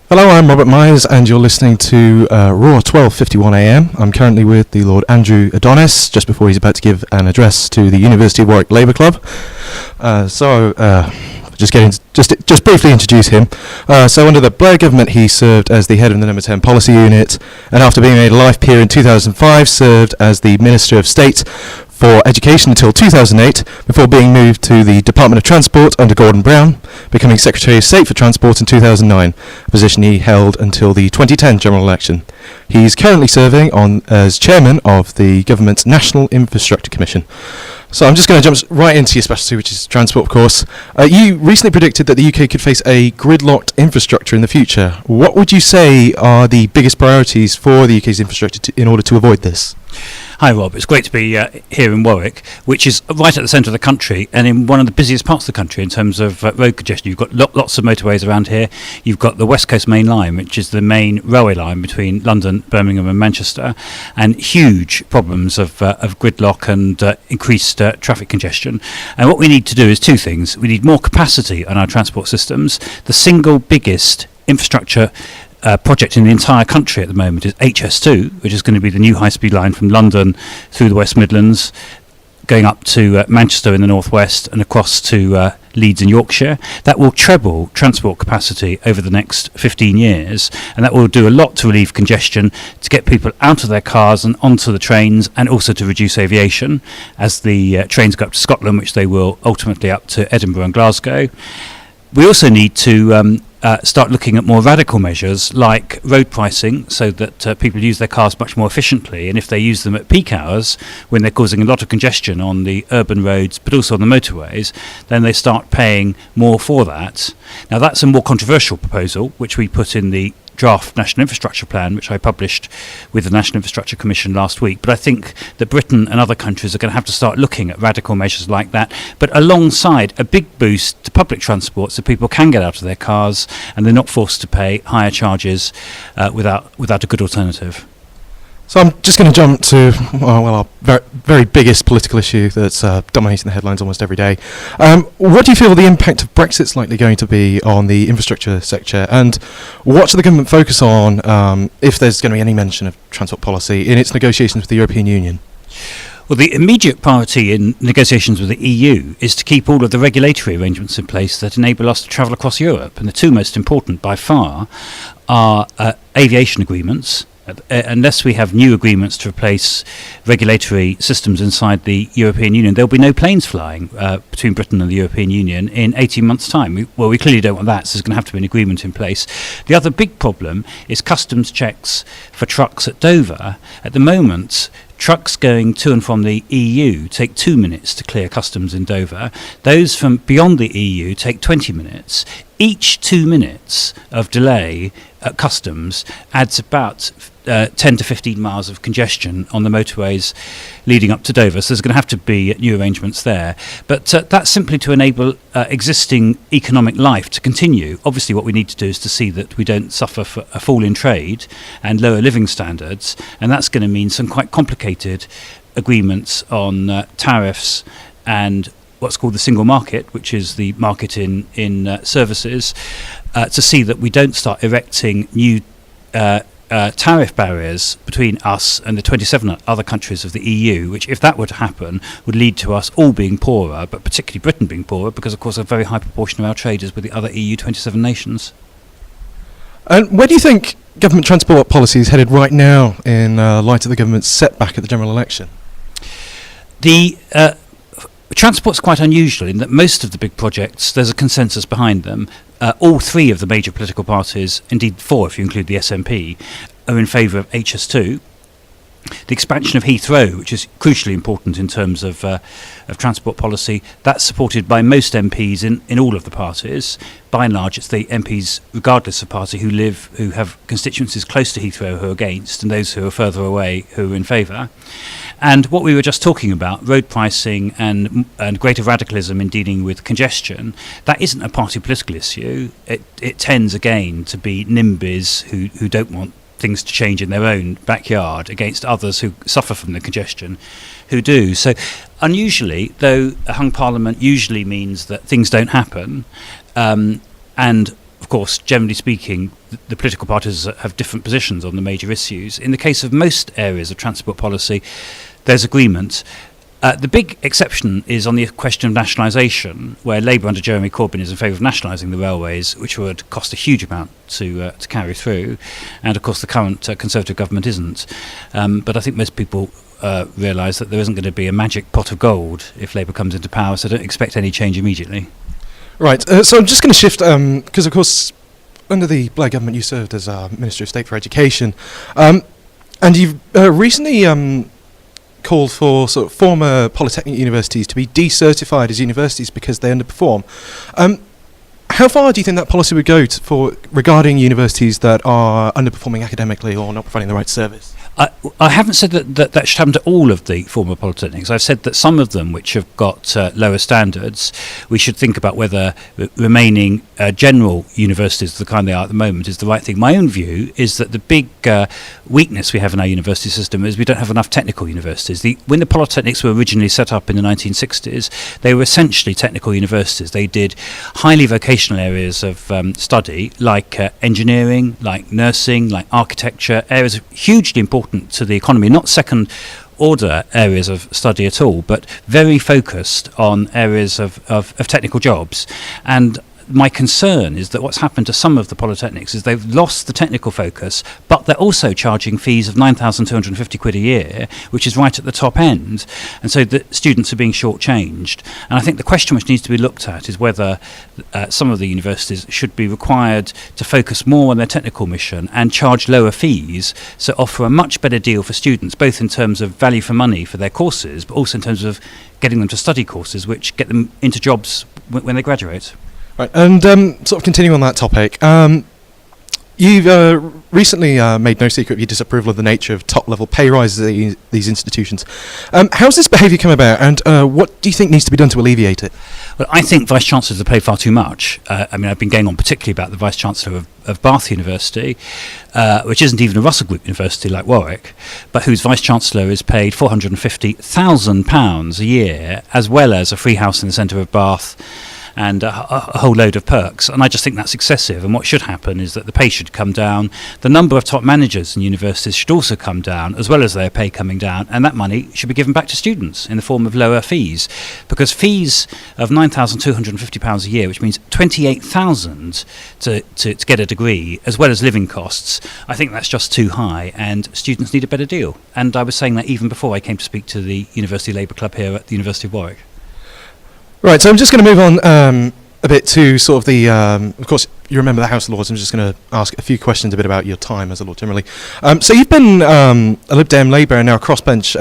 Hello, I'm Robert Myers, and you're listening to Raw 12:51 AM. I'm currently with the Lord Adonis, just before he's about to give an address to the University of Warwick Labour Club. Just briefly introduce him. So under the Blair government, he served as the head of the Number 10 Policy Unit, and after being made a life peer in 2005, served as the Minister of State for Education until 2008, before being moved to the Department of Transport under Gordon Brown, becoming Secretary of State for Transport in 2009, a position he held until the 2010 general election. He's currently serving as chairman of the government's National Infrastructure Commission. So I'm just going to jump right into your specialty, which is transport, of course. You recently predicted that the UK could face a gridlocked infrastructure in the future. What would you say are the biggest priorities for the UK's infrastructure in order to avoid this? Hi Rob, it's great to be here in Warwick, which is right at the centre of the country and in one of the busiest parts of the country in terms of road congestion. You've got lots of motorways around here. You've got the West Coast Main Line, which is the main railway line between London, Birmingham and Manchester, and huge problems of gridlock and increased traffic congestion. And what we need to do is two things. We need more capacity on our transport systems. The single biggest infrastructure project in the entire country at the moment is HS2, which is going to be the new high-speed line from London through the West Midlands, going up to Manchester in the northwest and across to Leeds in Yorkshire. That will treble transport capacity over the next 15 years, and that will do a lot to relieve congestion, to get people out of their cars and onto the trains, and also to reduce aviation as the trains go up to Scotland, which they will ultimately up to Edinburgh and Glasgow. We also need to start looking at more radical measures like road pricing, so that people use their cars much more efficiently, and if they use them at peak hours when they're causing a lot of congestion on the urban roads but also on the motorways, then they start paying more for that. Now that's a more controversial proposal, which we put in the draft National Infrastructure Plan, which I published with the National Infrastructure Commission last week. But I think that Britain and other countries are going to have to start looking at radical measures like that, but alongside a big boost to public transport so people can get out of their cars and they're not forced to pay higher charges without a good alternative. So I'm just going to jump to our very biggest political issue that's dominating the headlines almost every day. What do you feel the impact of Brexit's likely going to be on the infrastructure sector, and what should the government focus on if there's going to be any mention of transport policy in its negotiations with the European Union? Well, the immediate priority in negotiations with the EU is to keep all of the regulatory arrangements in place that enable us to travel across Europe, and the two most important by far are aviation agreements. Unless we have new agreements to replace regulatory systems inside the European Union, there'll be no planes flying between Britain and the European Union in 18 months' time. We clearly don't want that, so there's going to have to be an agreement in place. The other big problem is customs checks for trucks at Dover. At the moment, trucks going to and from the EU take 2 minutes to clear customs in Dover. Those from beyond the EU take 20 minutes. Each 2 minutes of delay at customs adds about 10 to 15 miles of congestion on the motorways leading up to Dover. So there's going to have to be new arrangements there. But that's simply to enable existing economic life to continue. Obviously, what we need to do is to see that we don't suffer for a fall in trade and lower living standards. And that's going to mean some quite complicated agreements on tariffs and what's called the single market, which is the market in services, to see that we don't start erecting new tariff barriers between us and the 27 other countries of the EU, which, if that were to happen, would lead to us all being poorer, but particularly Britain being poorer, because, of course, a very high proportion of our trade is with the other EU 27 nations. And where do you think government transport policy is headed right now in light of the government's setback at the general election? The transport's quite unusual in that most of the big projects, there's a consensus behind them. All three of the major political parties, indeed four if you include the SNP, are in favour of HS2. The expansion of Heathrow, which is crucially important in terms of transport policy, that's supported by most MPs in all of the parties. By and large, it's the MPs, regardless of party, who have constituencies close to Heathrow who are against, and those who are further away who are in favour. And what we were just talking about, road pricing and greater radicalism in dealing with congestion, that isn't a party political issue. It tends, again, to be NIMBYs who don't want things to change in their own backyard against others who suffer from the congestion who do. So unusually, though a hung parliament usually means that things don't happen, and of course, generally speaking, the political parties have different positions on the major issues. In the case of most areas of transport policy, there's agreement. The big exception is on the question of nationalisation, where Labour under Jeremy Corbyn is in favour of nationalising the railways, which would cost a huge amount to carry through, and of course the current Conservative government isn't. But I think most people realise that there isn't going to be a magic pot of gold if Labour comes into power, so don't expect any change immediately. Right, so I'm just going to shift, because of course under the Blair government you served as Minister of State for Education, and you've recently called for sort of former Polytechnic universities to be decertified as universities because they underperform. How far do you think that policy would go regarding universities that are underperforming academically or not providing the right service? I haven't said that should happen to all of the former polytechnics. I've said that some of them which have got lower standards, we should think about whether remaining general universities of the kind they are at the moment is the right thing. My own view is that the big weakness we have in our university system is we don't have enough technical universities. When the polytechnics were originally set up in the 1960s, they were essentially technical universities. They did highly vocational areas of study like engineering, like nursing, like architecture, areas hugely important to the economy, not second order areas of study at all, but very focused on areas of technical jobs. And my concern is that what's happened to some of the polytechnics is they've lost the technical focus, but they're also charging fees of 9,250 quid a year, which is right at the top end. And so the students are being shortchanged. And I think the question which needs to be looked at is whether some of the universities should be required to focus more on their technical mission and charge lower fees, so offer a much better deal for students, both in terms of value for money for their courses, but also in terms of getting them to study courses which get them into jobs when they graduate. Right, and sort of continuing on that topic, you've recently made no secret of your disapproval of the nature of top-level pay rises at these institutions. How's this behaviour come about, and what do you think needs to be done to alleviate it? Well, I think Vice-Chancellors have paid far too much. I've been going on particularly about the Vice-Chancellor of Bath University, which isn't even a Russell Group university like Warwick, but whose Vice-Chancellor is paid £450,000 a year, as well as a free house in the centre of Bath, and a whole load of perks. And I just think that's excessive. And what should happen is that the pay should come down. The number of top managers in universities should also come down, as well as their pay coming down. And that money should be given back to students in the form of lower fees. Because fees of £9,250 a year, which means £28,000 to get a degree, as well as living costs, I think that's just too high. And students need a better deal. And I was saying that even before I came to speak to the University Labour Club here at the University of Warwick. Right, so I'm just going to move on a bit to sort of the, of course, you remember the House of Lords. I'm just going to ask a few questions a bit about your time as a Lord generally. So you've been a Lib Dem Labour and now a crossbench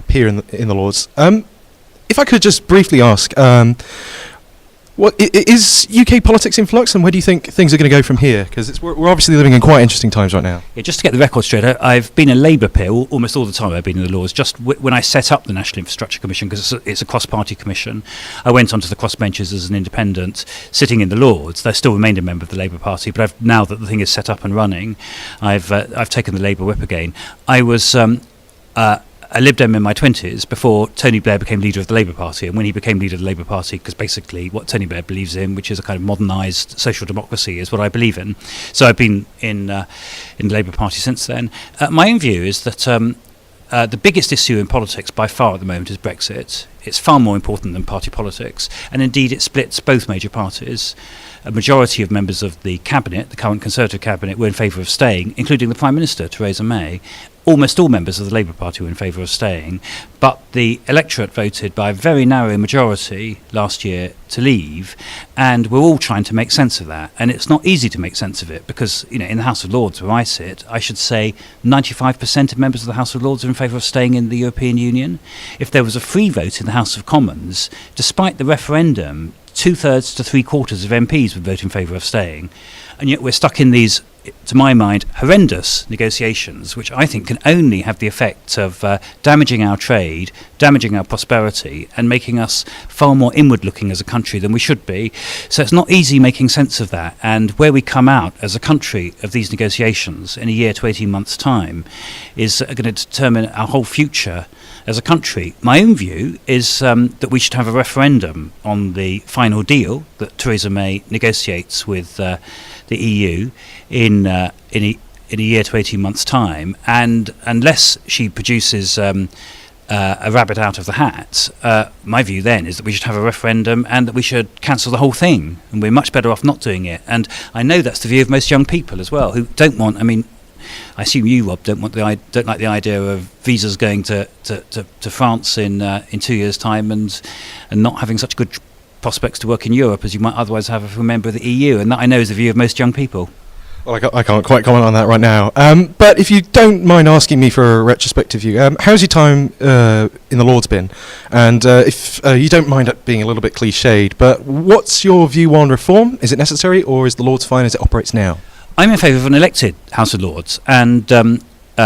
peer in the Lords. If I could just briefly ask, what is UK politics in flux, and where do you think things are going to go from here? Because we're obviously living in quite interesting times right now. Yeah, just to get the record straight, I've been a Labour peer almost all the time I've been in the Lords. Just when I set up the National Infrastructure Commission, because it's a cross-party commission, I went onto the crossbenches as an independent, sitting in the Lords. I still remained a member of the Labour Party, but now that the thing is set up and running, I've taken the Labour whip again. I was a Lib Dem in my 20s before Tony Blair became leader of the Labour Party, and when he became leader of the Labour Party, because basically what Tony Blair believes in, which is a kind of modernised social democracy, is what I believe in. So I've been in the Labour Party since then. My own view is that the biggest issue in politics by far at the moment is Brexit. It's far more important than party politics, and indeed it splits both major parties. A majority of members of the cabinet, the current Conservative cabinet, were in favour of staying, including the Prime Minister, Theresa May. Almost all members of the Labour Party were in favour of staying, but the electorate voted by a very narrow majority last year to leave, and we're all trying to make sense of that. And it's not easy to make sense of it because, in the House of Lords where I sit, I should say 95% of members of the House of Lords are in favour of staying in the European Union. If there was a free vote in the House of Commons, despite the referendum, 2/3 to 3/4 of MPs would vote in favour of staying. And yet we're stuck in these, to my mind, horrendous negotiations, which I think can only have the effect of damaging our trade, damaging our prosperity, and making us far more inward-looking as a country than we should be. So it's not easy making sense of that. And where we come out as a country of these negotiations in a year to 18 months' time is going to determine our whole future as a country. My own view is that we should have a referendum on the final deal that Theresa May negotiates with the EU in a year to 18 months' time, and unless she produces a rabbit out of the hat, my view then is that we should have a referendum and that we should cancel the whole thing, and we're much better off not doing it. And I know that's the view of most young people as well, who don't want, I mean, I assume you, Rob, don't like the idea of visas going to France in 2 years' time and not having such good prospects to work in Europe as you might otherwise have if a member of the EU, and that I know is the view of most young people. Well, I can't quite comment on that right now. But if you don't mind asking me for a retrospective view, how's your time in the Lords been? And if you don't mind it being a little bit cliched, but what's your view on reform? Is it necessary, or is the Lords fine as it operates now? I'm in favour of an elected House of Lords, and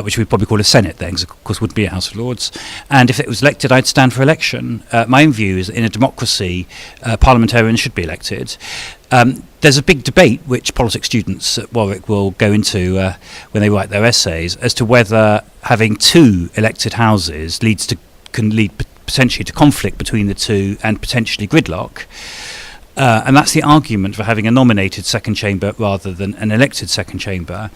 which we'd probably call a Senate then, because of course would be a House of Lords. And if it was elected, I'd stand for election. My own view is that in a democracy, parliamentarians should be elected. There's a big debate which politics students at Warwick will go into when they write their essays as to whether having two elected houses can lead potentially to conflict between the two and potentially gridlock. And that's the argument for having a nominated second chamber rather than an elected second chamber.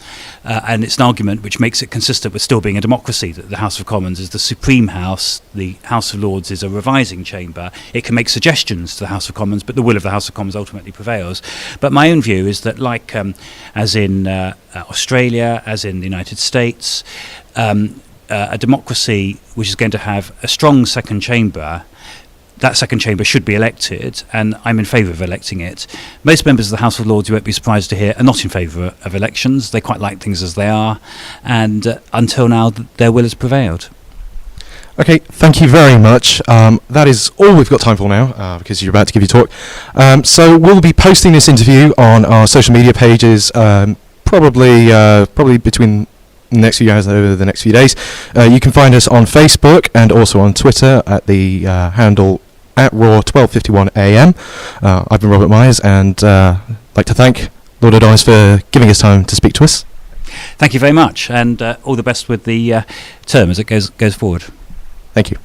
And it's an argument which makes it consistent with still being a democracy, that the House of Commons is the supreme house, the House of Lords is a revising chamber. It can make suggestions to the House of Commons, but the will of the House of Commons ultimately prevails. But my own view is that, like as in Australia, as in the United States, a democracy which is going to have a strong second chamber, that second chamber should be elected, and I'm in favour of electing it. Most members of the House of Lords, you won't be surprised to hear, are not in favour of elections. They quite like things as they are, and until now their will has prevailed. Okay, thank you very much. That is all we've got time for now, because you're about to give your talk. So we'll be posting this interview on our social media pages, probably between the next few hours over the next few days. You can find us on Facebook and also on Twitter at the handle at Raw 1251 AM. I've been Robert Myers, and I'd like to thank Lord Adonis for giving us time to speak to us. Thank you very much, and all the best with the term as it goes forward. Thank you.